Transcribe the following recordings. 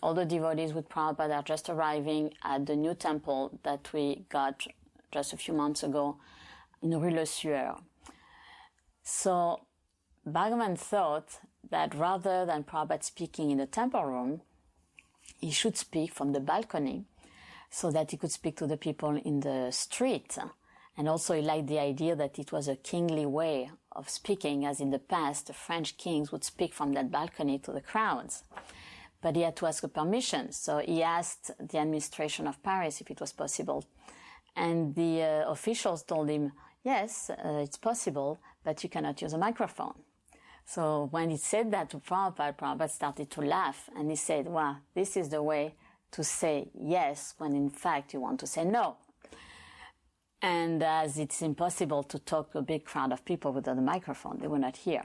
All the devotees with Prabhupada are just arriving at the new temple that we got just a few months ago in Rue Le Sueur. So Bhagavan thought that rather than Prabhupada speaking in the temple room, he should speak from the balcony so that he could speak to the people in the street. And also he liked the idea that it was a kingly way of speaking, as in the past the French kings would speak from that balcony to the crowds. But he had to ask a permission, so he asked the administration of Paris if it was possible. And the officials told him, yes, it's possible, but you cannot use a microphone. So when he said that to Prabhupada, Prabhupada started to laugh, and he said, well, this is the way to say yes when in fact you want to say no. And as it's impossible to talk to a big crowd of people without a microphone, they will not hear.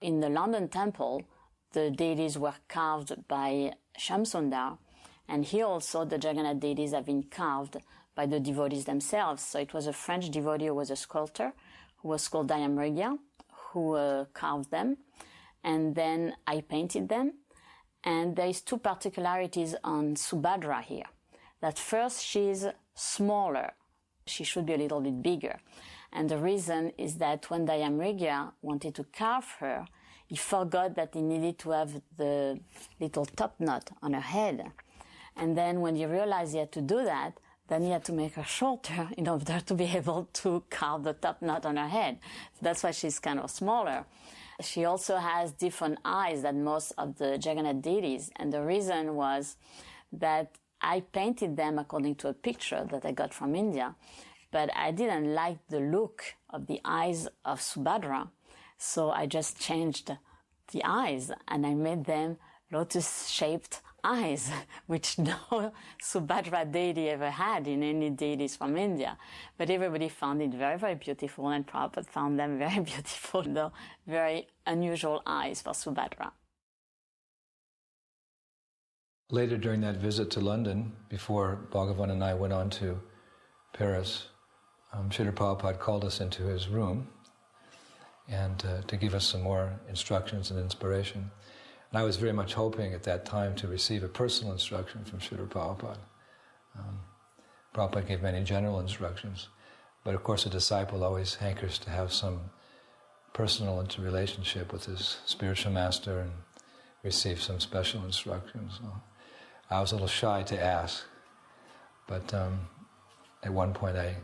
In the London temple, the deities were carved by Shamsundar, and here also the Jagannath deities have been carved by the devotees themselves. So it was a French devotee who was a sculptor, who was called Dayamrigya, who carved them, and then I painted them. And there is two particularities on Subhadra here. That first, she's smaller. She should be a little bit bigger. And the reason is that when Dayamrigya wanted to carve her, he forgot that he needed to have the little top knot on her head. And then when he realized he had to do that, then he had to make her shorter in order to be able to carve the top knot on her head. So that's why she's kind of smaller. She also has different eyes than most of the Jagannath deities. And the reason was that I painted them according to a picture that I got from India, but I didn't like the look of the eyes of Subhadra. So I just changed the eyes and I made them lotus-shaped eyes, which no Subhadra deity ever had in any deities from India. But everybody found it very, very beautiful, and Prabhupada found them very beautiful, though very unusual eyes for Subhadra. Later during that visit to London, before Bhagavan and I went on to Paris, Srila Prabhupada called us into his room and to give us some more instructions and inspiration. And I was very much hoping at that time to receive a personal instruction from Srila Prabhupada. Prabhupada gave many general instructions, but of course a disciple always hankers to have some personal interrelationship with his spiritual master and receive some special instructions. So I was a little shy to ask, but at one point I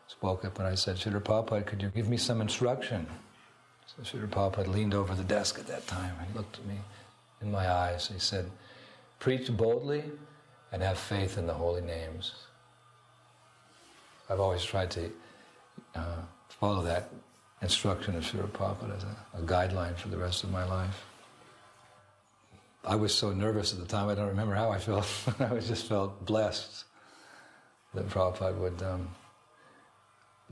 spoke up and I said, Srila Prabhupada, could you give me some instruction? So Srila Prabhupada leaned over the desk at that time and he looked at me in my eyes. He said, preach boldly and have faith in the holy names. I've always tried to follow that instruction of Srila Prabhupada as a guideline for the rest of my life. I was so nervous at the time, I don't remember how I felt. I just felt blessed that Prabhupada would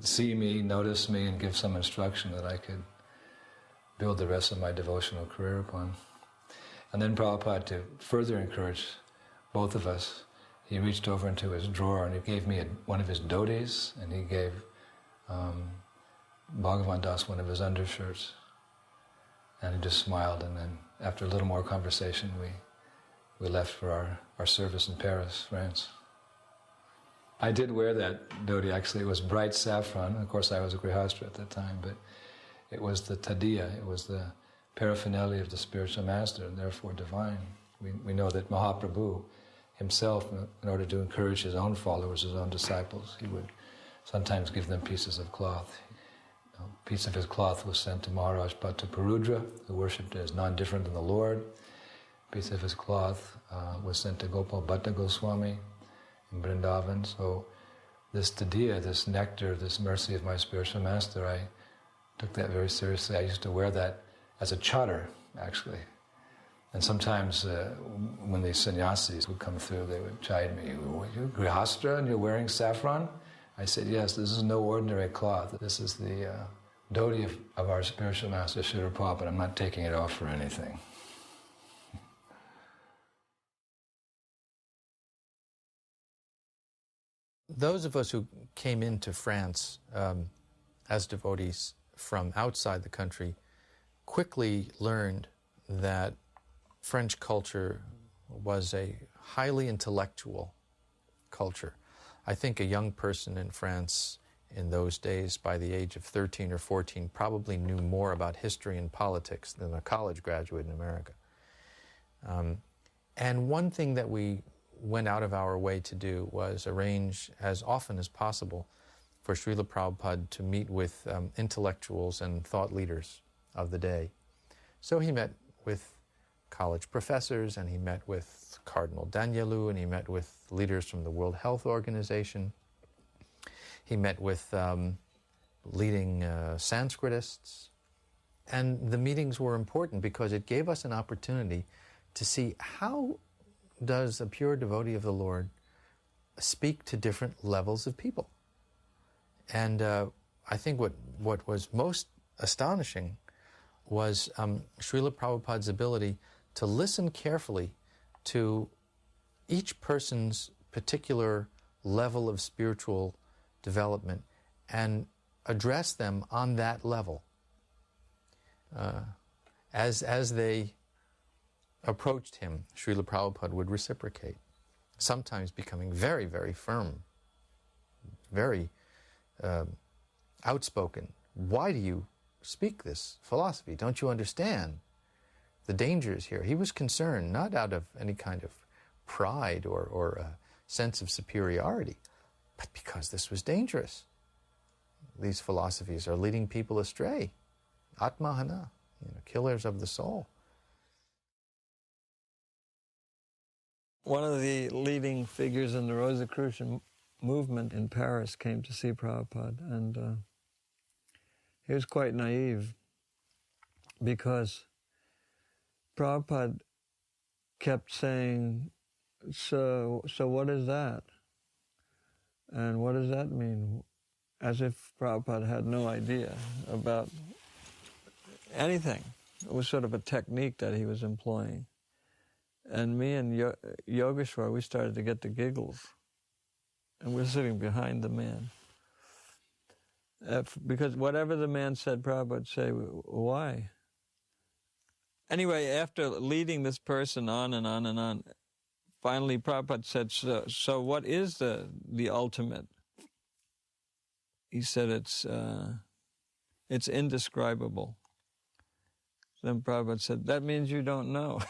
see me, notice me, and give some instruction that I could build the rest of my devotional career upon. And then Prabhupada, to further encourage both of us, he reached over into his drawer and he gave me one of his dhotis, and he gave Bhagavan Das one of his undershirts. And he just smiled, and then after a little more conversation, we left for our service in Paris, France. I did wear that dhoti, actually. It was bright saffron. Of course, I was a grihastra at that time, but it was the tadiya, it was the paraphernalia of the spiritual master, and therefore divine. We know that Mahaprabhu himself, in order to encourage his own followers, his own disciples, he would sometimes give them pieces of cloth. A piece of his cloth was sent to Maharaj Bhattaparudra, who worshipped as non-different than the Lord. A piece of his cloth was sent to Gopal Bhatta Goswami in Vrindavan. So this tadiya, this nectar, this mercy of my spiritual master, I took that very seriously. I used to wear that as a chadar, actually. And sometimes when the sannyasis would come through, they would chide me, "You're grihastra and you're wearing saffron?" I said, "Yes, this is no ordinary cloth. This is the dhoti of our spiritual master, Srila Prabhupada. I'm not taking it off for anything." those of us who came into France as devotees from outside the country quickly learned that French culture was a highly intellectual culture. I think a young person in France in those days, by the age of 13 or 14, probably knew more about history and politics than a college graduate in America. And one thing that we went out of our way to do was arrange as often as possible for Srila Prabhupada to meet with intellectuals and thought leaders of the day. So he met with college professors, and he met with Cardinal Danielou, and he met with leaders from the World Health Organization. He met with leading Sanskritists. And the meetings were important because it gave us an opportunity to see how does a pure devotee of the Lord speak to different levels of people. And I think what was most astonishing was Srila Prabhupada's ability to listen carefully to each person's particular level of spiritual development and address them on that level. As they approached him, Srila Prabhupada would reciprocate, sometimes becoming very, very firm, very outspoken. Why do you speak this philosophy? Don't you understand the dangers here? He was concerned not out of any kind of pride or a sense of superiority, but because this was dangerous. These philosophies are leading people astray. Atmahana, killers of the soul. One of the leading figures in the Rosicrucian movement in Paris came to see Prabhupada, and he was quite naive because Prabhupada kept saying, so what is that? And what does that mean? As if Prabhupada had no idea about anything. It was sort of a technique that he was employing. And me and Yogeshwar, we started to get the giggles. And we're sitting behind the man. Because whatever the man said, Prabhupada would say, why? Anyway, after leading this person on and on and on, finally Prabhupada said, so what is the ultimate? He said it's indescribable. Then Prabhupada said, that means you don't know.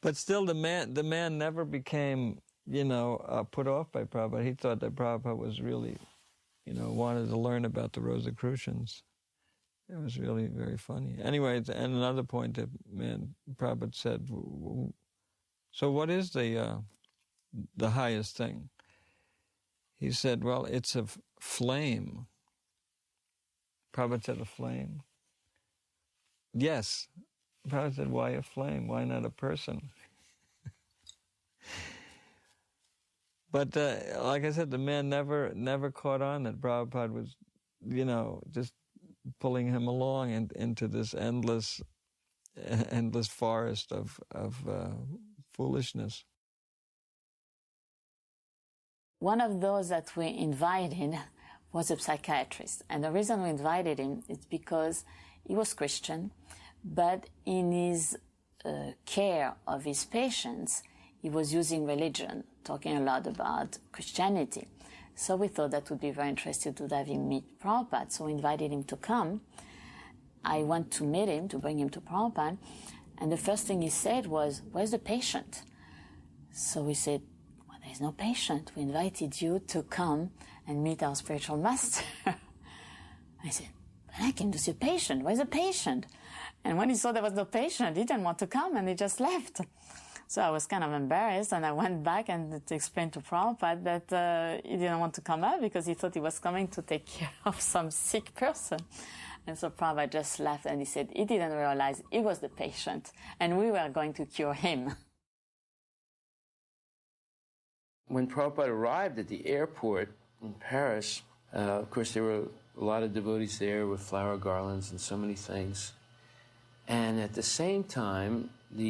But still the man never became, put off by Prabhupada. He thought that Prabhupada was really, wanted to learn about the Rosicrucians. It was really very funny. Anyway, and another point that Prabhupada said, so what is the highest thing? He said, well, it's a flame. Prabhupada said, a flame? Yes. Prabhupada said, why a flame? Why not a person? But like I said, the man never caught on that Prabhupada was, just pulling him along into this endless forest of foolishness. One of those that we invited was a psychiatrist. And the reason we invited him is because he was Christian, but in his care of his patients, he was using religion, talking a lot about Christianity. So we thought that would be very interesting to have him meet Prabhupada. So we invited him to come. I went to meet him, to bring him to Prabhupada. And the first thing he said was, where's the patient? So we said, well, there's no patient. We invited you to come and meet our spiritual master. I said, but I came to see a patient. Where's the patient? And when he saw there was no patient, he didn't want to come and he just left. So I was kind of embarrassed, and I went back and to explain to Prabhupada that he didn't want to come out because he thought he was coming to take care of some sick person. And so Prabhupada just laughed and he said he didn't realize he was the patient and we were going to cure him. When Prabhupada arrived at the airport in Paris, of course there were a lot of devotees there with flower garlands and so many things. And at the same time, the